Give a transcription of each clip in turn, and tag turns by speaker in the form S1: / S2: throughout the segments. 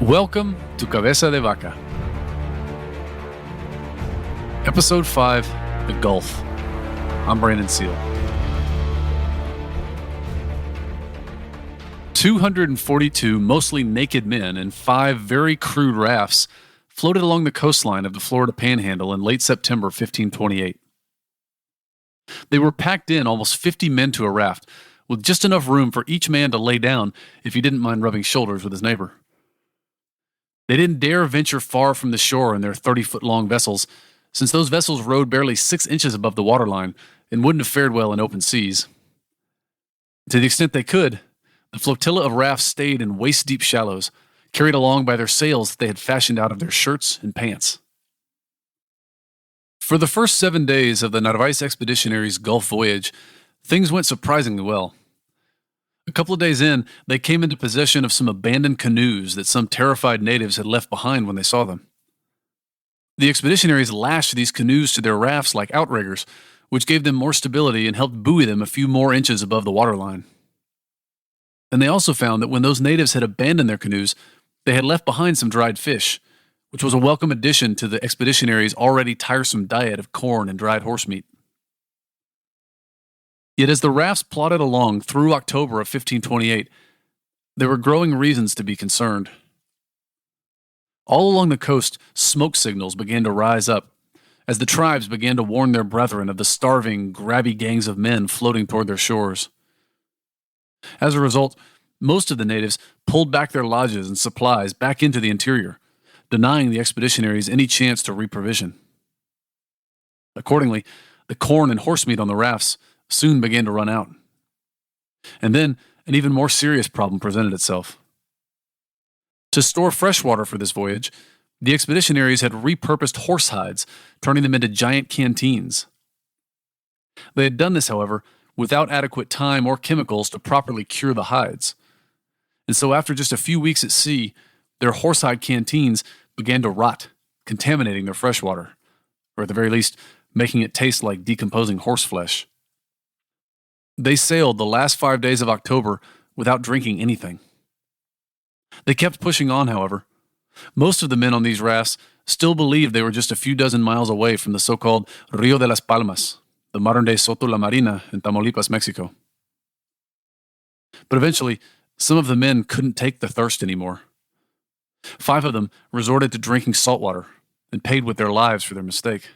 S1: Welcome to Cabeza de Vaca. Episode 5, The Gulf. I'm Brandon Seale. 242 mostly naked men in 5 very crude rafts floated along the coastline of the Florida Panhandle in late September 1528. They were packed in almost 50 men to a raft, with just enough room for each man to lay down if he didn't mind rubbing shoulders with his neighbor. They didn't dare venture far from the shore in their 30-foot-long vessels, since those vessels rode barely 6 inches above the waterline and wouldn't have fared well in open seas. To the extent they could, the flotilla of rafts stayed in waist-deep shallows, carried along by their sails that they had fashioned out of their shirts and pants. For the first 7 days of the Narváez expeditionaries' Gulf voyage, things went surprisingly well. A couple of days in, they came into possession of some abandoned canoes that some terrified natives had left behind when they saw them. The expeditionaries lashed these canoes to their rafts like outriggers, which gave them more stability and helped buoy them a few more inches above the waterline. And they also found that when those natives had abandoned their canoes, they had left behind some dried fish, which was a welcome addition to the expeditionaries' already tiresome diet of corn and dried horse meat. Yet as the rafts plodded along through October of 1528, there were growing reasons to be concerned. All along the coast, smoke signals began to rise up, as the tribes began to warn their brethren of the starving, grabby gangs of men floating toward their shores. As a result, most of the natives pulled back their lodges and supplies back into the interior, denying the expeditionaries any chance to reprovision. Accordingly, the corn and horse meat on the rafts soon began to run out. And then an even more serious problem presented itself. To store fresh water for this voyage, the expeditionaries had repurposed horse hides, turning them into giant canteens. They had done this, however, without adequate time or chemicals to properly cure the hides. And so after just a few weeks at sea, their horsehide canteens began to rot, contaminating their fresh water, or at the very least, making it taste like decomposing horse flesh. They sailed the last 5 days of October without drinking anything. They kept pushing on, however. Most of the men on these rafts still believed they were just a few dozen miles away from the so-called Rio de las Palmas, the modern-day Soto La Marina in Tamaulipas, Mexico. But eventually, some of the men couldn't take the thirst anymore. 5 of them resorted to drinking salt water and paid with their lives for their mistake.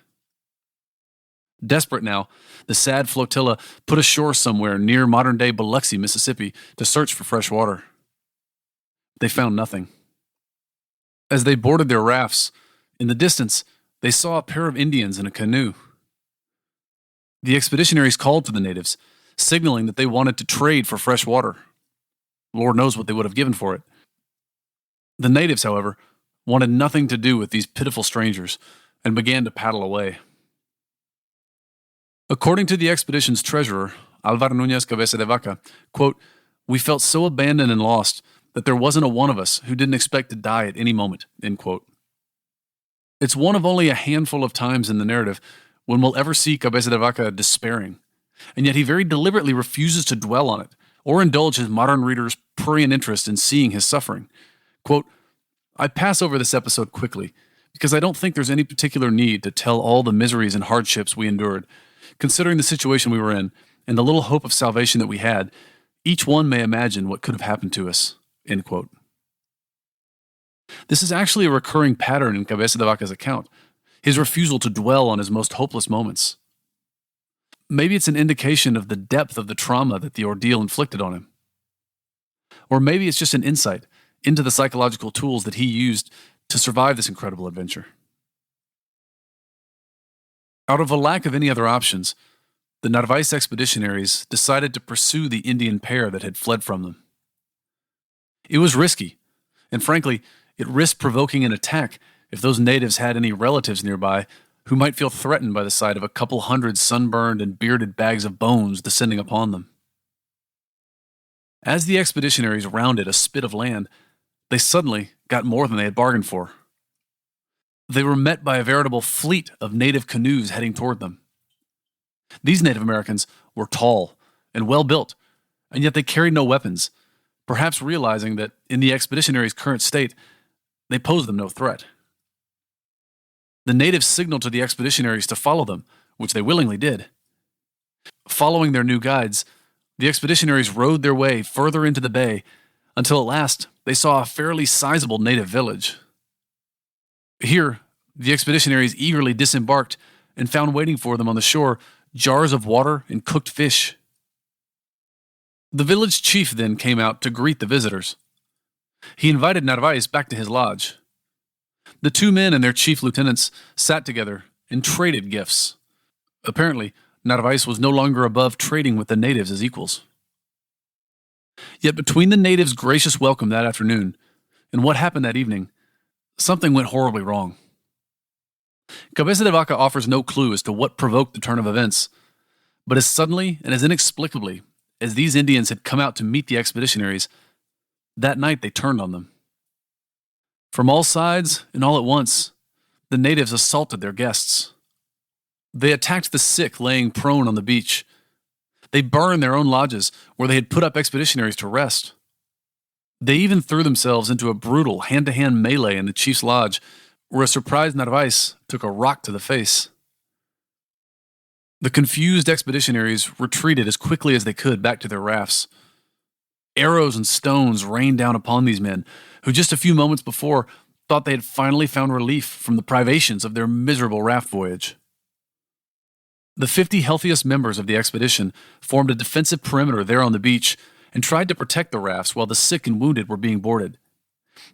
S1: Desperate now, the sad flotilla put ashore somewhere near modern-day Biloxi, Mississippi, to search for fresh water. They found nothing. As they boarded their rafts, in the distance, they saw a pair of Indians in a canoe. The expeditionaries called to the natives, signaling that they wanted to trade for fresh water. Lord knows what they would have given for it. The natives, however, wanted nothing to do with these pitiful strangers and began to paddle away. According to the expedition's treasurer, Álvar Nuñez Cabeza de Vaca, quote, "We felt so abandoned and lost that there wasn't a one of us who didn't expect to die at any moment," end quote. It's one of only a handful of times in the narrative when we'll ever see Cabeza de Vaca despairing, and yet he very deliberately refuses to dwell on it or indulge his modern readers' prurient interest in seeing his suffering. Quote, "I pass over this episode quickly because I don't think there's any particular need to tell all the miseries and hardships we endured. Considering the situation we were in and the little hope of salvation that we had, each one may imagine what could have happened to us," end quote. This is actually a recurring pattern in Cabeza de Vaca's account, his refusal to dwell on his most hopeless moments. Maybe it's an indication of the depth of the trauma that the ordeal inflicted on him. Or maybe it's just an insight into the psychological tools that he used to survive this incredible adventure. Out of a lack of any other options, the Narváez expeditionaries decided to pursue the Indian pair that had fled from them. It was risky, and frankly, it risked provoking an attack if those natives had any relatives nearby who might feel threatened by the sight of a couple hundred sunburned and bearded bags of bones descending upon them. As the expeditionaries rounded a spit of land, they suddenly got more than they had bargained for. They were met by a veritable fleet of native canoes heading toward them. These Native Americans were tall and well-built, and yet they carried no weapons, perhaps realizing that in the expeditionary's current state, they posed them no threat. The natives signaled to the expeditionaries to follow them, which they willingly did. Following their new guides, the expeditionaries rowed their way further into the bay until at last they saw a fairly sizable native village. Here, the expeditionaries eagerly disembarked and found waiting for them on the shore jars of water and cooked fish. The village chief then came out to greet the visitors. He invited Narváez back to his lodge. The two men and their chief lieutenants sat together and traded gifts. Apparently, Narváez was no longer above trading with the natives as equals. Yet between the natives' gracious welcome that afternoon and what happened that evening, something went horribly wrong. Cabeza de Vaca offers no clue as to what provoked the turn of events, but as suddenly and as inexplicably as these Indians had come out to meet the expeditionaries, that night they turned on them. From all sides and all at once, the natives assaulted their guests. They attacked the sick laying prone on the beach. They burned their own lodges where they had put up expeditionaries to rest. They even threw themselves into a brutal hand-to-hand melee in the chief's lodge, where a surprised Narváez took a rock to the face. The confused expeditionaries retreated as quickly as they could back to their rafts. Arrows and stones rained down upon these men, who just a few moments before thought they had finally found relief from the privations of their miserable raft voyage. The 50 healthiest members of the expedition formed a defensive perimeter there on the beach and tried to protect the rafts while the sick and wounded were being boarded.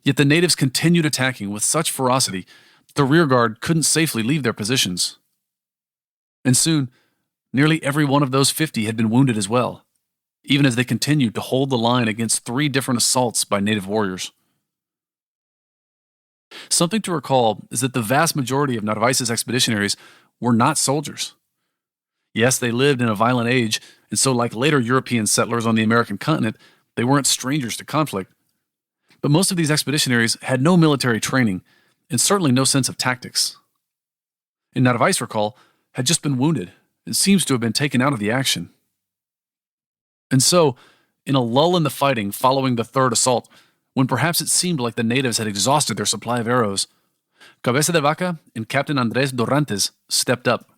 S1: Yet the natives continued attacking with such ferocity that the rearguard couldn't safely leave their positions. And soon, nearly every one of those 50 had been wounded as well, even as they continued to hold the line against 3 different assaults by native warriors. Something to recall is that the vast majority of Narváez's expeditionaries were not soldiers. Yes, they lived in a violent age, and so like later European settlers on the American continent, they weren't strangers to conflict. But most of these expeditionaries had no military training, and certainly no sense of tactics. And Narváez, recall, had just been wounded, and seems to have been taken out of the action. And so, in a lull in the fighting following the third assault, when perhaps it seemed like the natives had exhausted their supply of arrows, Cabeza de Vaca and Captain Andrés Dorantes stepped up.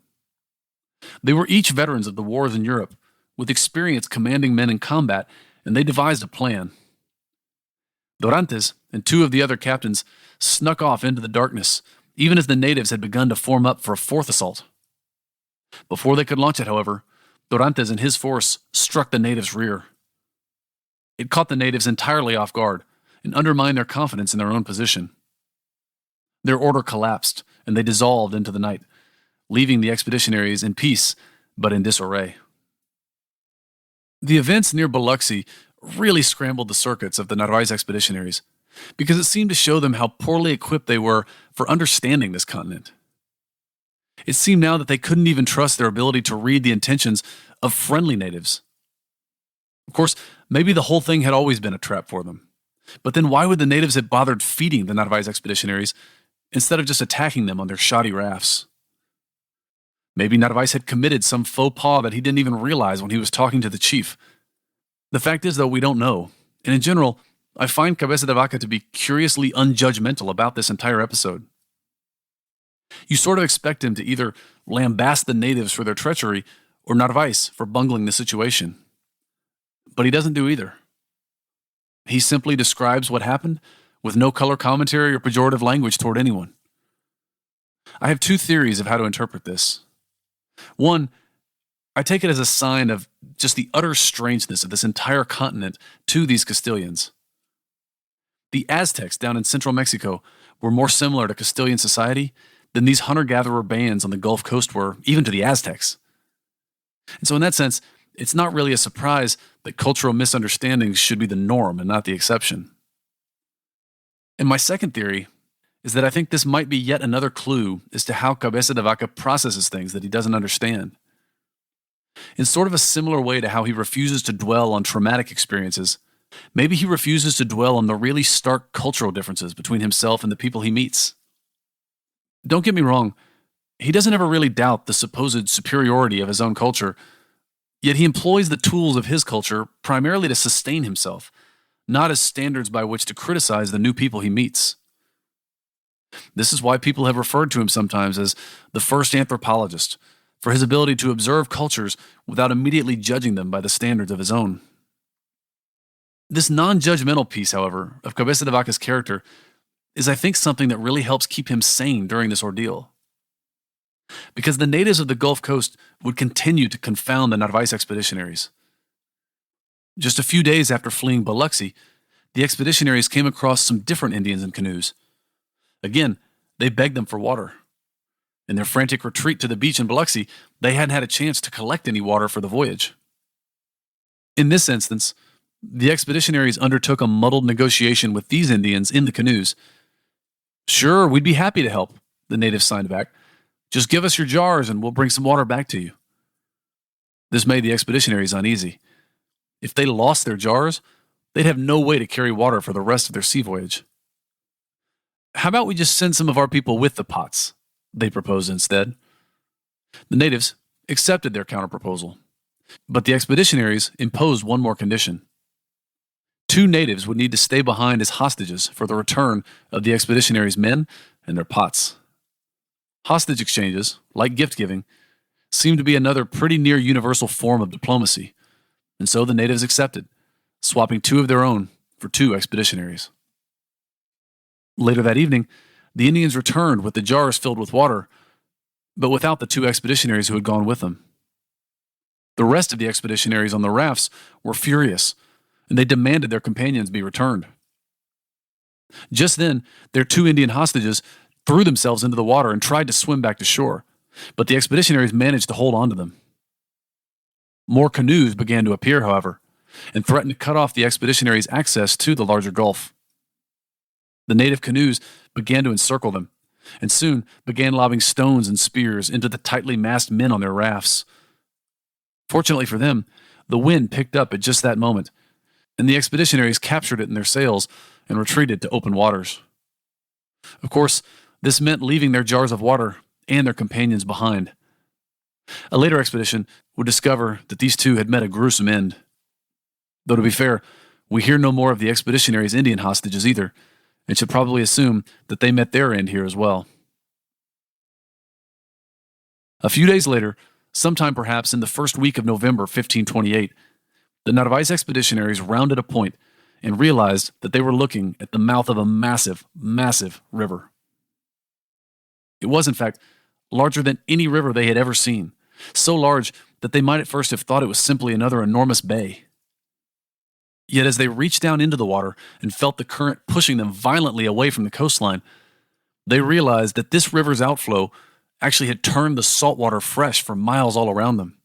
S1: They were each veterans of the wars in Europe, with experience commanding men in combat, and they devised a plan. Dorantes and 2 of the other captains snuck off into the darkness, even as the natives had begun to form up for a 4th assault. Before they could launch it, however, Dorantes and his force struck the natives' rear. It caught the natives entirely off guard and undermined their confidence in their own position. Their order collapsed, and they dissolved into the night, leaving the expeditionaries in peace, but in disarray. The events near Biloxi really scrambled the circuits of the Narváez expeditionaries, because it seemed to show them how poorly equipped they were for understanding this continent. It seemed now that they couldn't even trust their ability to read the intentions of friendly natives. Of course, maybe the whole thing had always been a trap for them. But then why would the natives have bothered feeding the Narváez expeditionaries instead of just attacking them on their shoddy rafts? Maybe Narváez had committed some faux pas that he didn't even realize when he was talking to the chief. The fact is, though, we don't know. And in general, I find Cabeza de Vaca to be curiously unjudgmental about this entire episode. You sort of expect him to either lambast the natives for their treachery or Narváez for bungling the situation. But he doesn't do either. He simply describes what happened with no color commentary or pejorative language toward anyone. I have 2 theories of how to interpret this. One, I take it as a sign of just the utter strangeness of this entire continent to these Castilians. The Aztecs down in central Mexico were more similar to Castilian society than these hunter-gatherer bands on the Gulf Coast were, even to the Aztecs. And so in that sense, it's not really a surprise that cultural misunderstandings should be the norm and not the exception. And my second theory is that I think this might be yet another clue as to how Cabeza de Vaca processes things that he doesn't understand. In sort of a similar way to how he refuses to dwell on traumatic experiences, maybe he refuses to dwell on the really stark cultural differences between himself and the people he meets. Don't get me wrong, he doesn't ever really doubt the supposed superiority of his own culture, yet he employs the tools of his culture primarily to sustain himself, not as standards by which to criticize the new people he meets. This is why people have referred to him sometimes as the first anthropologist, for his ability to observe cultures without immediately judging them by the standards of his own. This non-judgmental piece, however, of Cabeza de Vaca's character is, I think, something that really helps keep him sane during this ordeal. Because the natives of the Gulf Coast would continue to confound the Narváez expeditionaries. Just a few days after fleeing Biloxi, the expeditionaries came across some different Indians in canoes. Again, they begged them for water. In their frantic retreat to the beach in Biloxi, they hadn't had a chance to collect any water for the voyage. In this instance, the expeditionaries undertook a muddled negotiation with these Indians in the canoes. "Sure, we'd be happy to help," the natives signed back. "Just give us your jars and we'll bring some water back to you." This made the expeditionaries uneasy. If they lost their jars, they'd have no way to carry water for the rest of their sea voyage. "How about we just send some of our people with the pots?" they proposed instead. The natives accepted their counterproposal, but the expeditionaries imposed one more condition. 2 natives would need to stay behind as hostages for the return of the expeditionaries' men and their pots. Hostage exchanges, like gift-giving, seemed to be another pretty near universal form of diplomacy, and so the natives accepted, swapping 2 of their own for 2 expeditionaries. Later that evening, the Indians returned with the jars filled with water, but without the 2 expeditionaries who had gone with them. The rest of the expeditionaries on the rafts were furious, and they demanded their companions be returned. Just then, their 2 Indian hostages threw themselves into the water and tried to swim back to shore, but the expeditionaries managed to hold on to them. More canoes began to appear, however, and threatened to cut off the expeditionaries' access to the larger gulf. The native canoes began to encircle them, and soon began lobbing stones and spears into the tightly massed men on their rafts. Fortunately for them, the wind picked up at just that moment, and the expeditionaries captured it in their sails and retreated to open waters. Of course, this meant leaving their jars of water and their companions behind. A later expedition would discover that these 2 had met a gruesome end. Though to be fair, we hear no more of the expeditionaries' Indian hostages either, and should probably assume that they met their end here as well. A few days later, sometime perhaps in the first week of November 1528, the Narváez expeditionaries rounded a point and realized that they were looking at the mouth of a massive, massive river. It was, in fact, larger than any river they had ever seen, so large that they might at first have thought it was simply another enormous bay. Yet as they reached down into the water and felt the current pushing them violently away from the coastline, they realized that this river's outflow actually had turned the salt water fresh for miles all around them.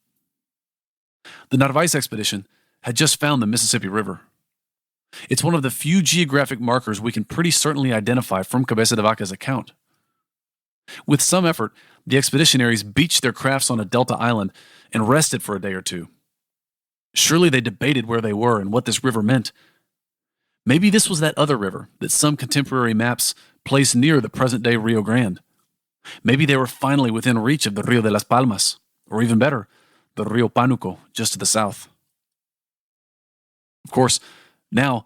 S1: The Narváez expedition had just found the Mississippi River. It's one of the few geographic markers we can pretty certainly identify from Cabeza de Vaca's account. With some effort, the expeditionaries beached their crafts on a delta island and rested for a day or 2. Surely they debated where they were and what this river meant. Maybe this was that other river that some contemporary maps place near the present-day Rio Grande. Maybe they were finally within reach of the Rio de las Palmas, or even better, the Rio Pánuco, just to the south. Of course, now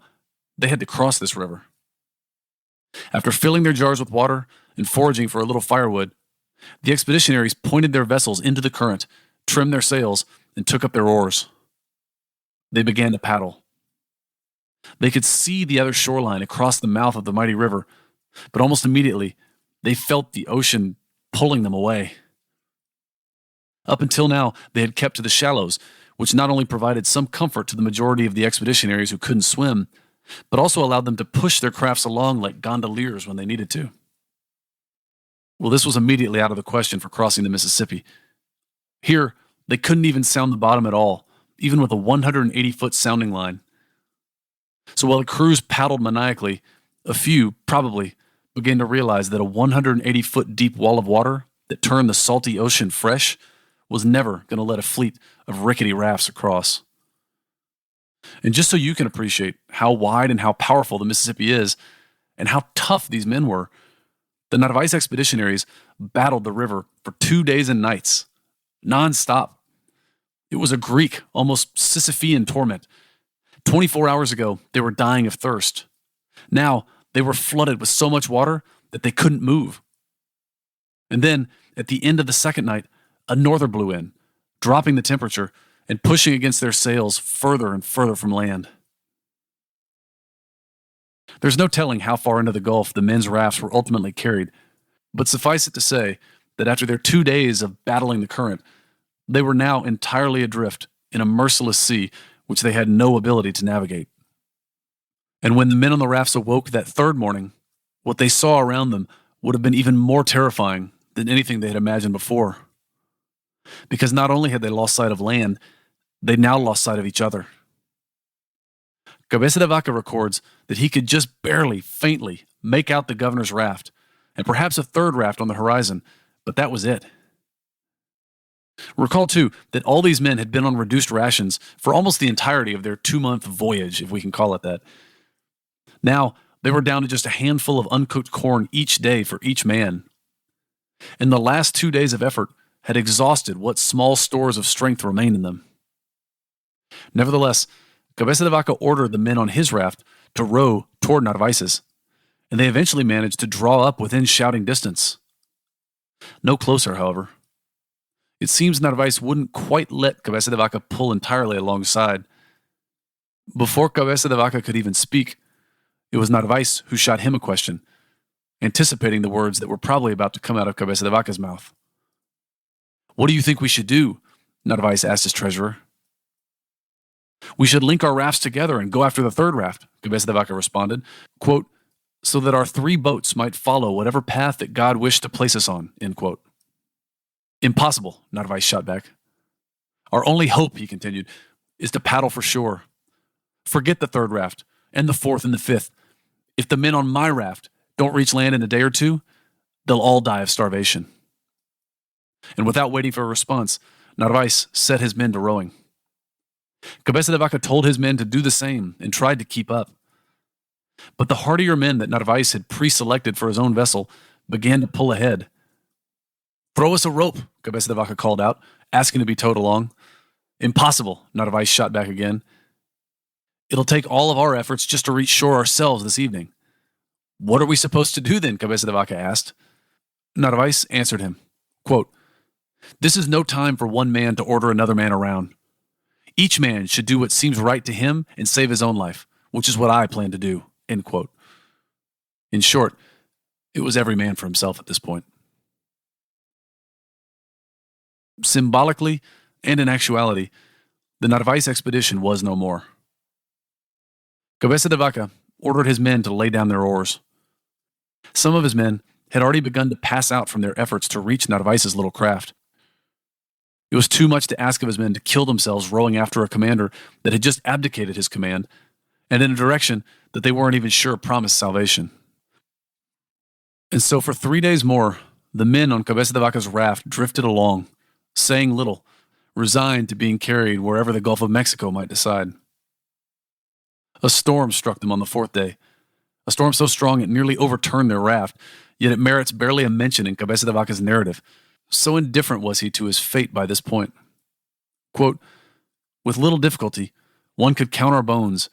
S1: they had to cross this river. After filling their jars with water and foraging for a little firewood, the expeditionaries pointed their vessels into the current, trimmed their sails, and took up their oars. They began to paddle. They could see the other shoreline across the mouth of the mighty river, but almost immediately, they felt the ocean pulling them away. Up until now, they had kept to the shallows, which not only provided some comfort to the majority of the expeditionaries who couldn't swim, but also allowed them to push their crafts along like gondoliers when they needed to. Well, this was immediately out of the question for crossing the Mississippi. Here, they couldn't even sound the bottom at all, even with a 180-foot sounding line. So while the crews paddled maniacally, a few, probably, began to realize that a 180-foot deep wall of water that turned the salty ocean fresh was never going to let a fleet of rickety rafts across. And just so you can appreciate how wide and how powerful the Mississippi is, and how tough these men were, the Narváez expeditionaries battled the river for 2 days and nights, non-stop. It was a Greek, almost Sisyphean torment. 24 hours ago, they were dying of thirst. Now, they were flooded with so much water that they couldn't move. And then, at the end of the second night, a norther blew in, dropping the temperature and pushing against their sails further and further from land. There's no telling how far into the Gulf the men's rafts were ultimately carried, but suffice it to say that after their 2 days of battling the current, they were now entirely adrift in a merciless sea which they had no ability to navigate. And when the men on the rafts awoke that third morning, what they saw around them would have been even more terrifying than anything they had imagined before. Because not only had they lost sight of land, they now lost sight of each other. Cabeza de Vaca records that he could just barely, faintly, make out the governor's raft, and perhaps a third raft on the horizon, but that was it. Recall, too, that all these men had been on reduced rations for almost the entirety of their 2-month voyage, if we can call it that. Now, they were down to just a handful of uncooked corn each day for each man. And the last 2 days of effort had exhausted what small stores of strength remained in them. Nevertheless, Cabeza de Vaca ordered the men on his raft to row toward Narvaez, and they eventually managed to draw up within shouting distance. No closer, however. It seems Narváez wouldn't quite let Cabeza de Vaca pull entirely alongside. Before Cabeza de Vaca could even speak, it was Narváez who shot him a question, anticipating the words that were probably about to come out of Cabeza de Vaca's mouth. "What do you think we should do?" Narváez asked his treasurer. "We should link our rafts together and go after the third raft," Cabeza de Vaca responded, quote, "so that our 3 boats might follow whatever path that God wished to place us on," end quote. "Impossible," Narváez shot back. "Our only hope," he continued, "is to paddle for shore. Forget the third raft, and the fourth and the fifth. If the men on my raft don't reach land in a day or 2, they'll all die of starvation." And without waiting for a response, Narváez set his men to rowing. Cabeza de Vaca told his men to do the same and tried to keep up. But the hardier men that Narváez had pre-selected for his own vessel began to pull ahead. "Throw us a rope," Cabeza de Vaca called out, asking to be towed along. "Impossible," Narváez shot back again. "It'll take all of our efforts just to reach shore ourselves this evening." "What are we supposed to do then?" Cabeza de Vaca asked. Narváez answered him, quote, "This is no time for one man to order another man around. Each man should do what seems right to him and save his own life, which is what I plan to do," end quote. In short, it was every man for himself at this point. Symbolically and in actuality, the Narváez expedition was no more. Cabeza de Vaca ordered his men to lay down their oars. Some of his men had already begun to pass out from their efforts to reach Narváez's little craft. It was too much to ask of his men to kill themselves rowing after a commander that had just abdicated his command, and in a direction that they weren't even sure promised salvation. And so for 3 days more, the men on Cabeza de Vaca's raft drifted along, saying little, resigned to being carried wherever the Gulf of Mexico might decide. A storm struck them on the 4th day, a storm so strong it nearly overturned their raft, yet it merits barely a mention in Cabeza de Vaca's narrative. So indifferent was he to his fate by this point. Quote, "With little difficulty, one could count our bones,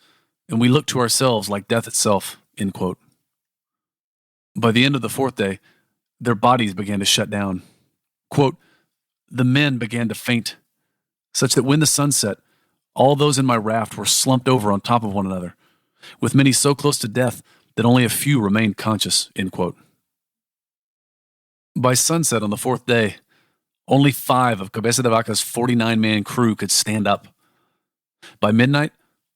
S1: and we looked to ourselves like death itself," end quote. By the end of the 4th day, their bodies began to shut down. Quote, "The men began to faint, such that when the sun set, all those in my raft were slumped over on top of one another, with many so close to death that only a few remained conscious," end quote. By sunset on the 4th day, only 5 of Cabeza de Vaca's 49-man crew could stand up. By midnight,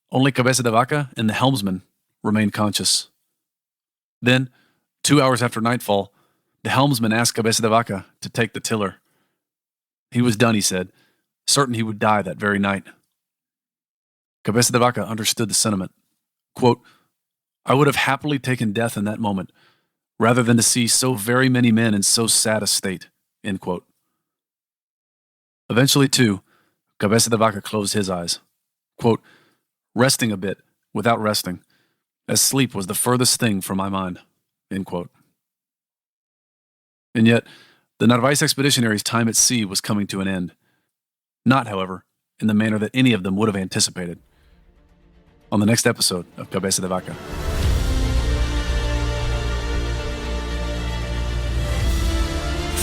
S1: only Cabeza de Vaca and the helmsman remained conscious. Then, 2 hours after nightfall, the helmsman asked Cabeza de Vaca to take the tiller. He was done, he said, certain he would die that very night. Cabeza de Vaca understood the sentiment. Quote, "I would have happily taken death in that moment, rather than to see so very many men in so sad a state," end quote. Eventually, too, Cabeza de Vaca closed his eyes. Quote, "Resting a bit, without resting, as sleep was the furthest thing from my mind," end quote. And yet, the Narváez expeditionaries' time at sea was coming to an end. Not, however, in the manner that any of them would have anticipated. On the next episode of Cabeza de Vaca.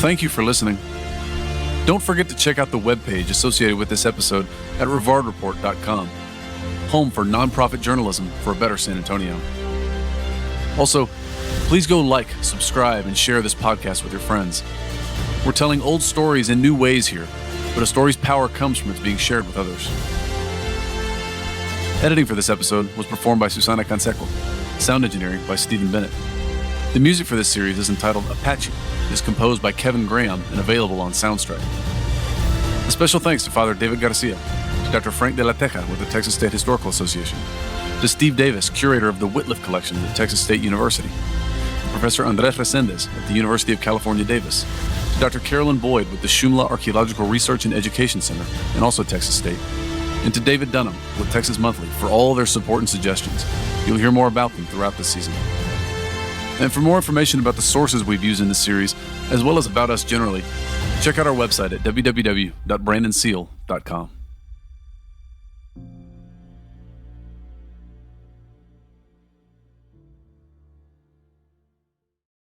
S1: thank you for listening. Don't forget to check out the webpage associated with this episode at rivardreport.com, home for nonprofit journalism for a better San Antonio. Also, please go like, subscribe, and share this podcast with your friends. We're telling old stories in new ways here, but a story's power comes from its being shared with others. Editing for this episode was performed by Susana Canseco. Sound engineering by Stephen Bennett. The music for this series is entitled Apache. It is composed by Kevin Graham and available on Soundstripe. A special thanks to Father David Garcia, to Dr. Frank de la Teja with the Texas State Historical Association, to Steve Davis, curator of the Whitliff Collection at Texas State University, to Professor Andres Resendez at the University of California, Davis, to Dr. Carolyn Boyd with the Shumla Archaeological Research and Education Center, and also Texas State, and to David Dunham with Texas Monthly for all their support and suggestions. You'll hear more about them throughout this season. And for more information about the sources we've used in this series, as well as about us generally, check out our website at www.brandonseale.com.